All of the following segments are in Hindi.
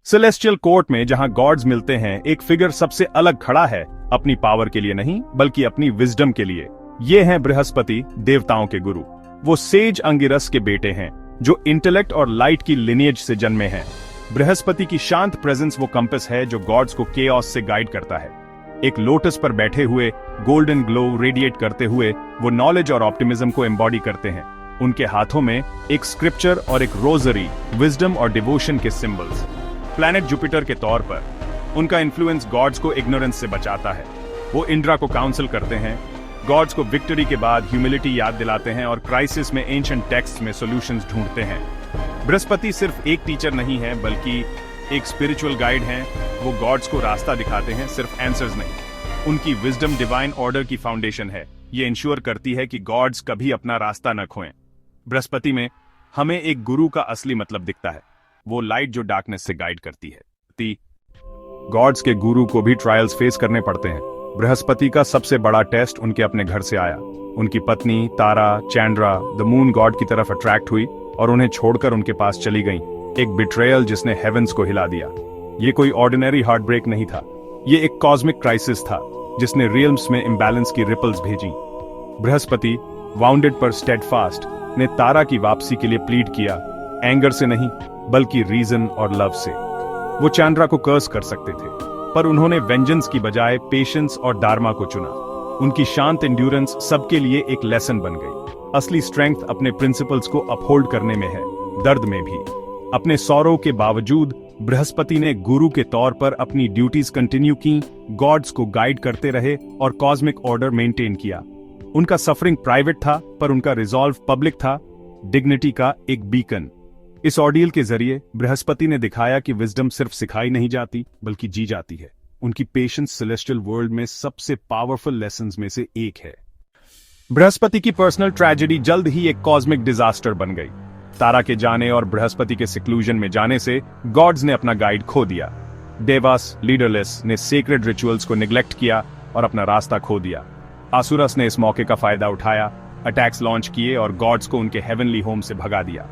सेलेस्टियल कोर्ट में जहां गॉड्स मिलते हैं, एक फिगर सबसे अलग खड़ा है, अपनी पावर के लिए नहीं बल्कि अपनी विजडम के लिए। ये हैं बृहस्पति, देवताओं के गुरु। वो सेज अंगिरस के बेटे हैं जो इंटेलेक्ट और लाइट की लिनिएज से जन्मे हैं। बृहस्पति की शांत प्रेजेंस वो कंपस है जो गॉड्स को केओस से गाइड करता है। एक लोटस पर बैठे हुए, गोल्डन ग्लो रेडिएट करते हुए वो नॉलेज और ऑप्टिमिज्म को एम्बॉडी करते हैं। उनके हाथों में एक स्क्रिप्चर और एक रोजरी, विजडम और डिवोशन के सिंबल्स। प्लैनेट जुपिटर के तौर पर उनका इन्फ्लुएंस गॉड्स को इग्नोरेंस से बचाता है। वो इंद्रा को काउंसिल करते हैं, गॉड्स को विक्ट्री के बाद ह्यूमिलिटी याद दिलाते हैं और क्राइसिस में एंशिएंट टेक्स्ट में सॉल्यूशंस ढूंढते हैं। बृहस्पति सिर्फ एक टीचर नहीं है बल्कि एक स्पिरिचुअल गाइड हैं। वो गॉड्स को रास्ता दिखाते हैं, सिर्फ आंसर्स नहीं। उनकी विजडम डिवाइन ऑर्डर की फाउंडेशन है। ये इंश्योर करती है कि गॉड्स कभी अपना रास्ता न खोएं। बृहस्पति में हमें एक गुरु का असली मतलब दिखता है, वो लाइट जो डार्कनेस से गाइड करती है। गॉड्स के गुरु को भी ट्रायल्स फेस करने पड़ते हैं। बृहस्पति का सबसे बड़ा टेस्ट उनके अपने घर से आया। उनकी पत्नी तारा चैंड्रा द मून गॉड की तरफ अट्रैक्ट हुई और उन्हें छोड़कर उनके पास चली गईं। एक बिट्रेयल जिसने हेवेंस को हिला दिया। ये कोई ऑर्डिनरी हार्ट ब्रेक नहीं था, ये एक कॉस्मिक क्राइसिस था जिसने रियल्म्स में इम्बैलेंस की रिपल्स भेजी। बृहस्पति, वाउंडेड पर स्टेडफास्ट, ने तारा की वापसी के लिए प्लीड किया, एंगर से नहीं बल्कि रीजन और लव से। वो चैंड्रा को कर्स कर सकते थे, पर उन्होंने वेंजेंस की बजाय पेशेंस और डार्मा को चुना। उनकी शांत एंड्योरेंस सबके लिए एक लेसन बन गई। असली स्ट्रेंथ अपने प्रिंसिपल्स को अपहोल्ड करने में है, दर्द में भी। अपने सौरों के बावजूद बृहस्पति ने गुरु के तौर पर अपनी ड्यूटीज कंटिन्यू की, गॉड्स को गाइड करते रहे और कॉस्मिक ऑर्डर मेंटेन किया। उनका सफरिंग प्राइवेट था पर उनका रिजॉल्व पब्लिक था, डिग्निटी का एक बीकन। इस ऑर्डियल के जरिए बृहस्पति ने दिखाया कि विजडम सिर्फ सिखाई नहीं जाती बल्कि जी जाती है। उनकी पेशेंस सेलेस्टियल वर्ल्ड में सबसे पावरफुल लेसन्स में से एक है। बृहस्पति की पर्सनल ट्रेजेडी जल्द ही एक कॉस्मिक डिजास्टर बन गई। तारा के जाने और बृहस्पति के सिक्लूजन में जाने से गॉड्स ने अपना गाइड खो दिया। देवास, लीडरलेस, ने सेक्रेड रिचुअल्स को निग्लेक्ट किया और अपना रास्ता खो दिया। आसुरस ने इस मौके का फायदा उठाया, अटैक्स लॉन्च किए और गॉड्स को उनके हेवनली होम से भगा दिया।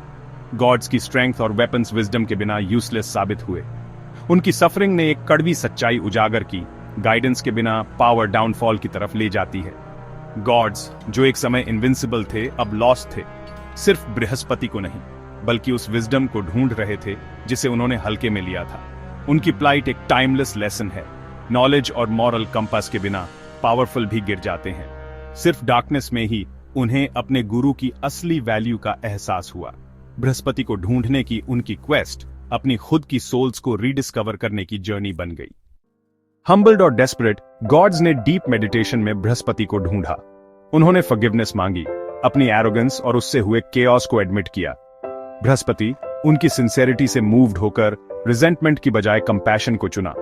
गॉड्स की स्ट्रेंथ और वेपन्स विजडम के बिना यूजलेस साबित हुए। उनकी सफरिंग ने एक कड़वी सच्चाई उजागर की, गाइडेंस के बिना पावर डाउनफॉल की तरफ ले जाती है। गॉड्स जो एक समय इनविंसिबल थे अब लॉस्ट थे, सिर्फ बृहस्पति को नहीं बल्कि उस विजडम को ढूंढ रहे थे जिसे उन्होंने हल्के में लिया था। उनकी प्लाइट एक टाइमलेस लेसन है। नॉलेज और मॉरल कंपास के बिना पावरफुल भी गिर जाते हैं। सिर्फ डार्कनेस में ही उन्हें अपने गुरु की असली वैल्यू का एहसास हुआ। बृहस्पति को ढूंढने की उनकी क्वेस्ट अपनी खुद की सोल्स को रीडिस्कवर करने की जर्नी बन गई। हम्बल्ड और डेस्परेट, गॉड्स ने डीप मेडिटेशन में बृहस्पति को ढूंढा। उन्होंने फॉरगिवनेस मांगी, अपनी एरोगेंस और उससे हुए केओस को एडमिट किया। बृहस्पति उनकी सिंसेरिटी से मूव्ड होकर रिजेंटमेंट की बजाय कंपैशन को चुना।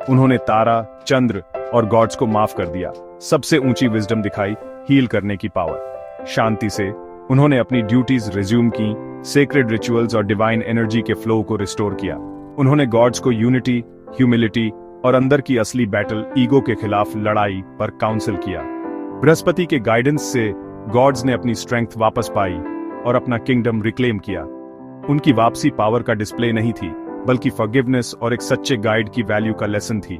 उन्होंने तारा, चंद्र और गॉड्स को माफ कर दिया। सबसे ऊंची विजडम दिखाई, हील करने की पावर। शांति से उन्होंने अपनी ड्यूटीज रिज्यूम की, सेक्रेड रिचुअल्स और डिवाइन एनर्जी के फ्लो को रिस्टोर किया। उन्होंने गॉड्स को यूनिटी, ह्यूमिलिटी और अंदर की असली बैटल ईगो के खिलाफ लड़ाई पर काउंसिल किया। बृहस्पति के गाइडेंस से गॉड्स ने अपनी स्ट्रेंथ वापस पाई और अपना किंगडम रिक्लेम किया। उनकी वापसी पावर का डिस्प्ले नहीं थी बल्कि फॉरगिवनेस और एक सच्चे गाइड की वैल्यू का लेसन थी।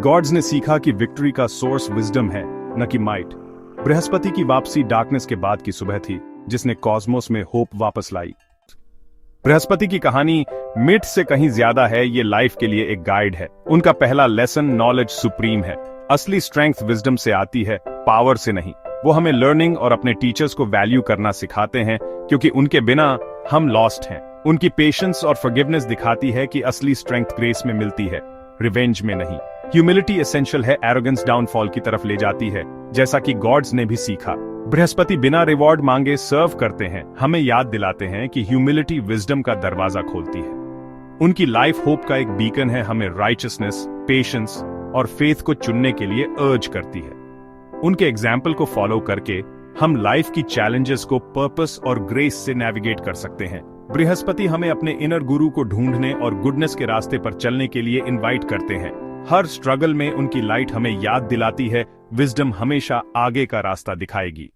गॉड्स ने सीखा कि विक्ट्री का सोर्स विजडम है, न कि माइट। बृहस्पति की वापसी डार्कनेस के बाद की सुबह थी जिसने कॉस्मोस में होप वापस लाई। बृहस्पति की कहानी मिथ से कहीं ज्यादा है, ये लाइफ के लिए एक गाइड है। उनका पहला लेसन नॉलेज सुप्रीम है। असली स्ट्रेंथ विजडम से आती है, पावर से नहीं। वो हमें लर्निंग और अपने टीचर्स को वैल्यू करना सिखाते हैं क्योंकि उनके बिना हम लॉस्ट हैं। उनकी पेशेंस और फॉरगिवनेस दिखाती है कि असली स्ट्रेंथ ग्रेस में मिलती है, रिवेंज में नहीं। ह्यूमिलिटी एसेंशियल है, एरोगेंस डाउनफॉल की तरफ ले जाती है, जैसा कि गॉड्स ने भी सीखा। बृहस्पति बिना रिवॉर्ड मांगे सर्व करते हैं, हमें याद दिलाते हैं कि ह्यूमिलिटी विजडम का दरवाजा खोलती है। उनकी लाइफ होप का एक बीकन है, हमें राइचसनेस, पेशेंस और फेथ को चुनने के लिए अर्ज करती है। उनके एग्जाम्पल को फॉलो करके हम लाइफ की चैलेंजेस को पर्पस और ग्रेस से नेविगेट कर सकते हैं। बृहस्पति हमें अपने इनर गुरु को ढूंढने और गुडनेस के रास्ते पर चलने के लिए इनवाइट करते हैं। हर स्ट्रगल में उनकी लाइट हमें याद दिलाती है, विजडम हमेशा आगे का रास्ता दिखाएगी।